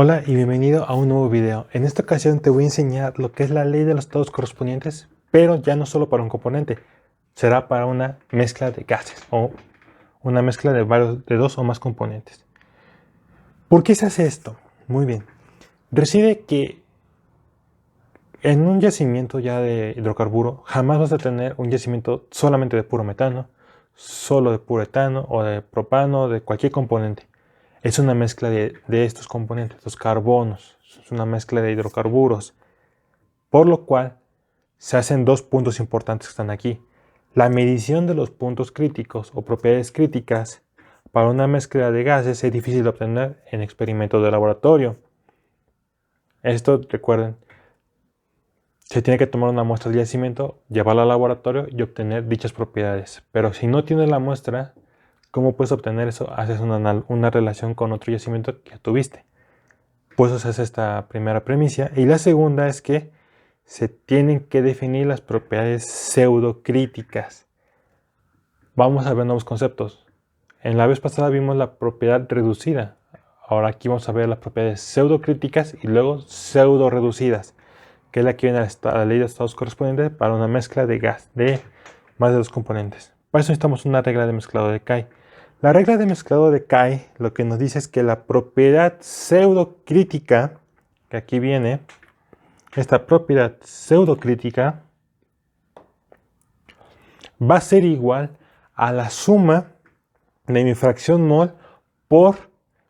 Hola y bienvenido a un nuevo video. En esta ocasión te voy a enseñar lo que es la ley de los estados correspondientes, pero ya no solo para un componente, será para una mezcla de gases o una mezcla de dos o más componentes. ¿Por qué se hace esto? Muy bien. Reside que en un yacimiento ya de hidrocarburo jamás vas a tener un yacimiento solamente de puro metano, solo de puro etano o de propano, de cualquier componente. Es una mezcla de estos componentes, los carbonos, es una mezcla de hidrocarburos, por lo cual se hacen dos puntos importantes que están aquí. La medición de los puntos críticos o propiedades críticas para una mezcla de gases es difícil de obtener en experimentos de laboratorio. Esto, recuerden, se tiene que tomar una muestra del yacimiento, llevarla al laboratorio y obtener dichas propiedades. Pero si no tienes la muestra, ¿cómo puedes obtener eso? Haces una relación con otro yacimiento que tuviste. Pues esa es esta primera premisa. Y la segunda es que se tienen que definir las propiedades pseudocríticas. Vamos a ver nuevos conceptos. En la vez pasada vimos la propiedad reducida. Ahora aquí vamos a ver las propiedades pseudocríticas y luego pseudo-reducidas, que es la que viene a la ley de estados correspondientes para una mezcla de gas de más de dos componentes. Para eso necesitamos una regla de mezclado de Kay. La regla de mezclado de Kay lo que nos dice es que la propiedad pseudocrítica, que aquí viene, esta propiedad pseudocrítica va a ser igual a la suma de mi fracción mol por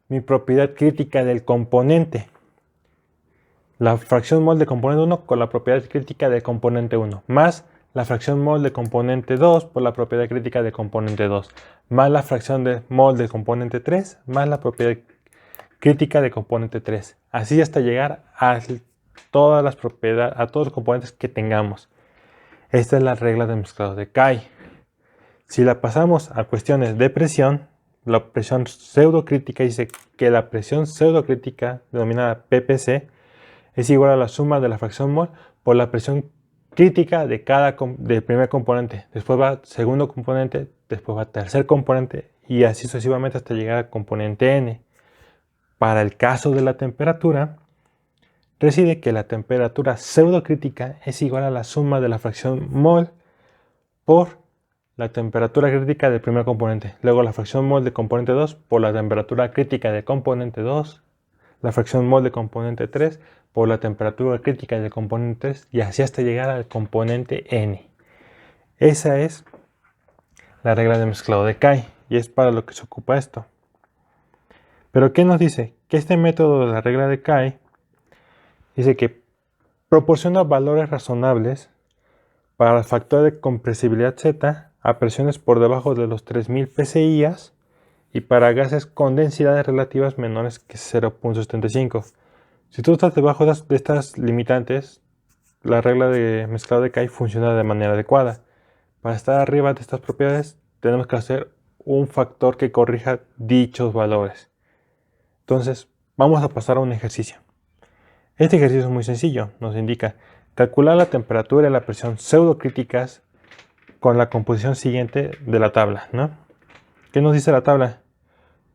mi propiedad crítica del componente. La fracción mol de componente 1 con la propiedad crítica de componente 1, más la fracción mol de componente 2 por la propiedad crítica de componente 2, más la fracción de mol de componente 3, más la propiedad crítica de componente 3. Así hasta llegar a todas las propiedades, a todos los componentes que tengamos. Esta es la regla de mezclado de Kay. Si la pasamos a cuestiones de presión, la presión pseudocrítica dice que la presión pseudocrítica, denominada PPC, es igual a la suma de la fracción mol por la presión crítica del primer componente. Después va segundo componente, después va tercer componente y así sucesivamente hasta llegar al componente N. Para el caso de la temperatura, reside que la temperatura pseudocrítica es igual a la suma de la fracción mol por la temperatura crítica del primer componente. Luego la fracción mol de componente 2 por la temperatura crítica de componente 2. La fracción mol de componente 3 por la temperatura crítica del componente 3 y así hasta llegar al componente N. Esa es la regla de mezclado de Kay y es para lo que se ocupa esto. Pero ¿qué nos dice? Que este método de la regla de Kay dice que proporciona valores razonables para el factor de compresibilidad Z a presiones por debajo de los 3000 psi y para gases con densidades relativas menores que 0.75. Si tú estás debajo de estas limitantes, la regla de mezclado de Kay funciona de manera adecuada. Para estar arriba de estas propiedades, tenemos que hacer un factor que corrija dichos valores. Entonces, vamos a pasar a un ejercicio. Este ejercicio es muy sencillo. Nos indica calcular la temperatura y la presión pseudocríticas con la composición siguiente de la tabla, ¿no? ¿Qué nos dice la tabla?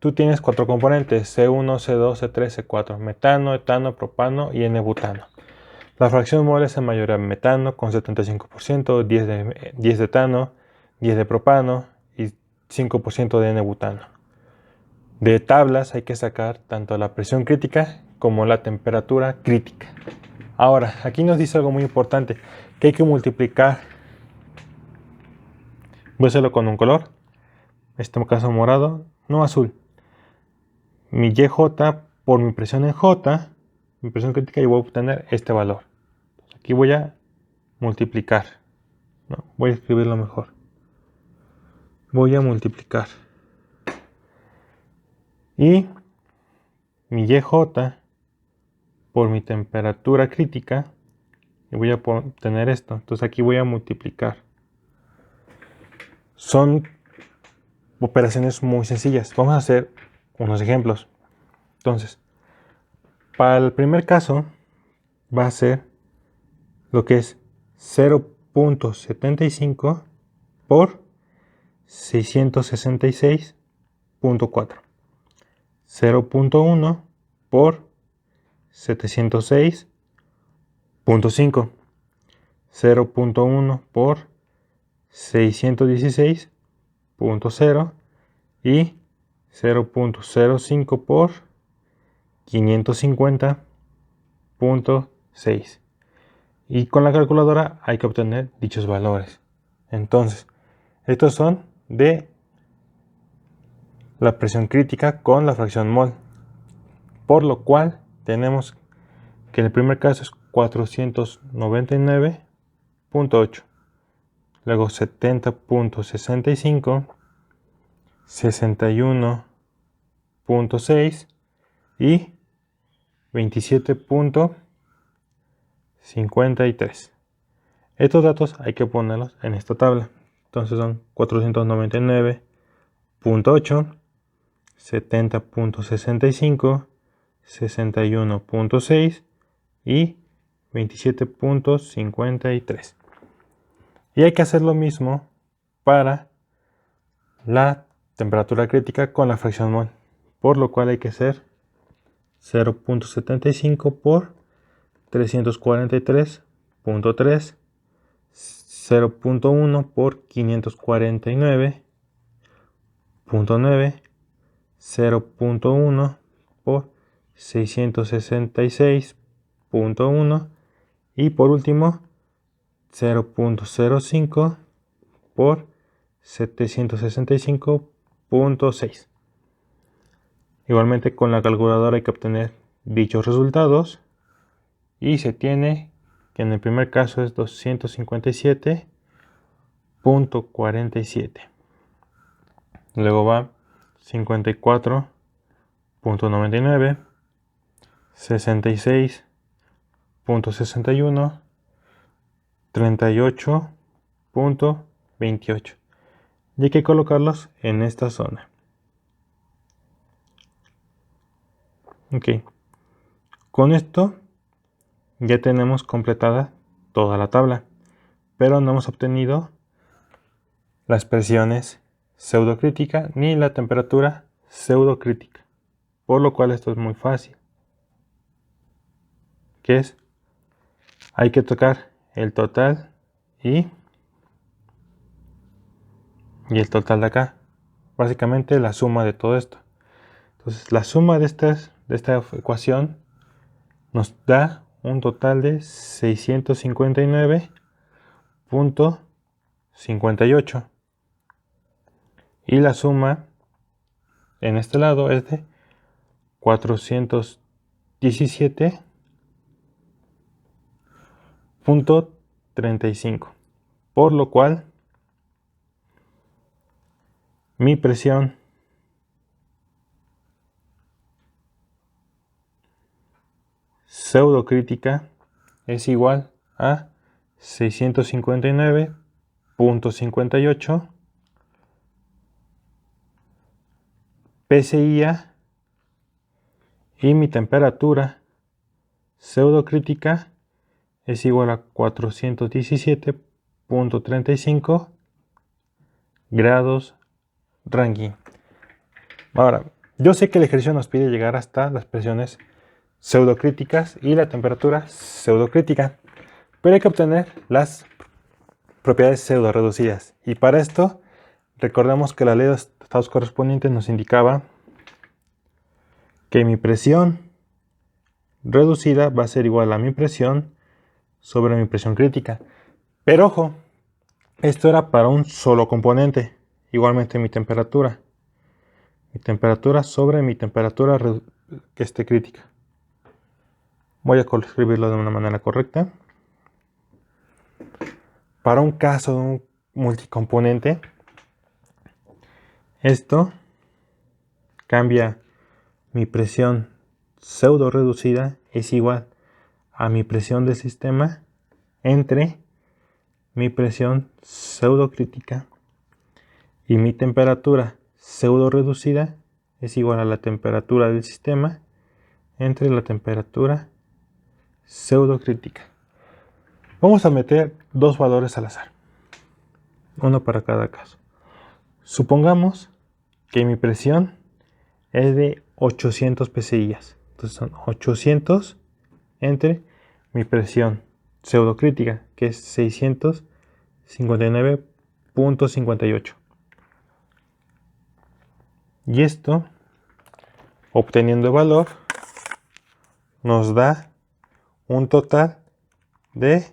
Tú tienes cuatro componentes, C1, C2, C3, C4, metano, etano, propano y N-butano. La fracción mol es en mayoría metano con 75%, 10 de etano, 10 de propano y 5% de N-butano. De tablas hay que sacar tanto la presión crítica como la temperatura crítica. Ahora, aquí nos dice algo muy importante, que hay que multiplicar. Voy a hacerlo con un color, en este caso morado, no azul. Mi YJ por mi presión en J, mi presión crítica, y voy a obtener este valor. Aquí voy a multiplicar. No, voy a escribirlo mejor. Voy a multiplicar. Y mi YJ por mi temperatura crítica, y voy a obtener esto. Entonces aquí voy a multiplicar. Son operaciones muy sencillas. Vamos a hacer unos ejemplos. Entonces, para el primer caso va a ser lo que es 0.75 por 666.4. 0.1 por 706.5, 0.1 por 616.0 y 0.05 por 550.6. Y con la calculadora hay que obtener dichos valores. Entonces, estos son de la presión crítica con la fracción mol. Por lo cual tenemos que en el primer caso es 499.8, luego 70.65, 61.6 y 27.53. Estos datos hay que ponerlos en esta tabla. Entonces son 499.8, 70.65, 61.6 y 27.53. Y hay que hacer lo mismo para la temperatura crítica con la fracción mol, por lo cual hay que hacer 0.75 por 343.3, 0.1 por 549.9, 0.1 por 666.1 y por último 0.05 por 765.6. Igualmente con la calculadora hay que obtener dichos resultados y se tiene que en el primer caso es 257.47. Luego va 54.99, 66.61, 38.28. Y hay que colocarlos en esta zona. Ok. Con esto ya tenemos completada toda la tabla, pero no hemos obtenido las presiones pseudocrítica ni la temperatura pseudocrítica, por lo cual esto es muy fácil, que es hay que tocar el total y el total de acá, básicamente la suma de todo esto. Entonces la suma de esta ecuación nos da un total de 659.58 y la suma en este lado es de 417.35, por lo cual mi presión pseudocrítica es igual a 659.58 PSI y mi temperatura pseudocrítica es igual a 417.35 grados Rankine. Ahora, yo sé que el ejercicio nos pide llegar hasta las presiones pseudocríticas y la temperatura pseudocrítica, pero hay que obtener las propiedades pseudo reducidas. Y para esto, recordemos que la ley de los estados correspondientes nos indicaba que mi presión reducida va a ser igual a mi presión sobre mi presión crítica. Pero ojo, esto era para un solo componente. Igualmente mi temperatura sobre mi temperatura que esté crítica. Voy a escribirlo de una manera correcta. Para un caso de un multicomponente, esto cambia mi presión pseudo reducida es igual a mi presión del sistema entre mi presión pseudo crítica y mi temperatura pseudo reducida es igual a la temperatura del sistema entre la temperatura pseudo crítica. Vamos a meter dos valores al azar, uno para cada caso. Supongamos que mi presión es de 800 PSI. Entonces son 800 entre mi presión pseudocrítica, que es 659.58. Y esto, obteniendo el valor, nos da un total de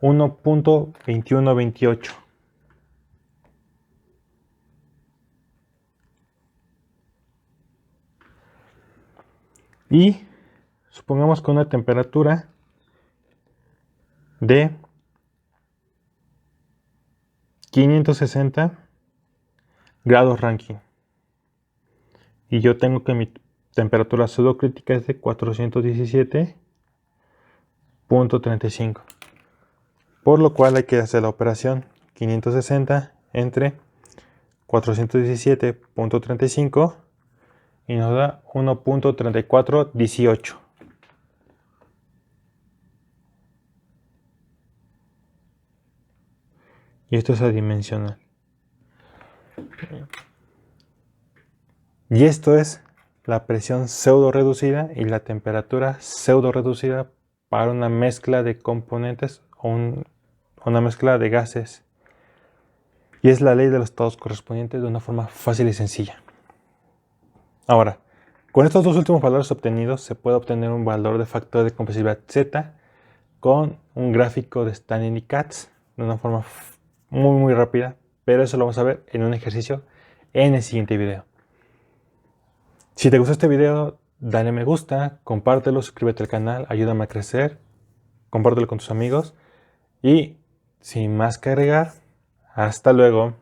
1.2128. Y supongamos que una temperatura de 560 grados Rankine. Y yo tengo que mi temperatura pseudocrítica es de 417.35. Por lo cual hay que hacer la operación 560 entre 417.35 y nos da 1.3418. Y esto es adimensional. Y esto es la presión pseudo reducida y la temperatura pseudo reducida para una mezcla de componentes o una mezcla de gases. Y es la ley de los estados correspondientes de una forma fácil y sencilla. Ahora, con estos dos últimos valores obtenidos se puede obtener un valor de factor de compresibilidad Z con un gráfico de Shannon y Katz de una forma muy rápida, pero eso lo vamos a ver en un ejercicio en el siguiente video. Si te gustó este video, dale me gusta, compártelo, suscríbete al canal, ayúdame a crecer, compártelo con tus amigos y sin más que agregar, hasta luego.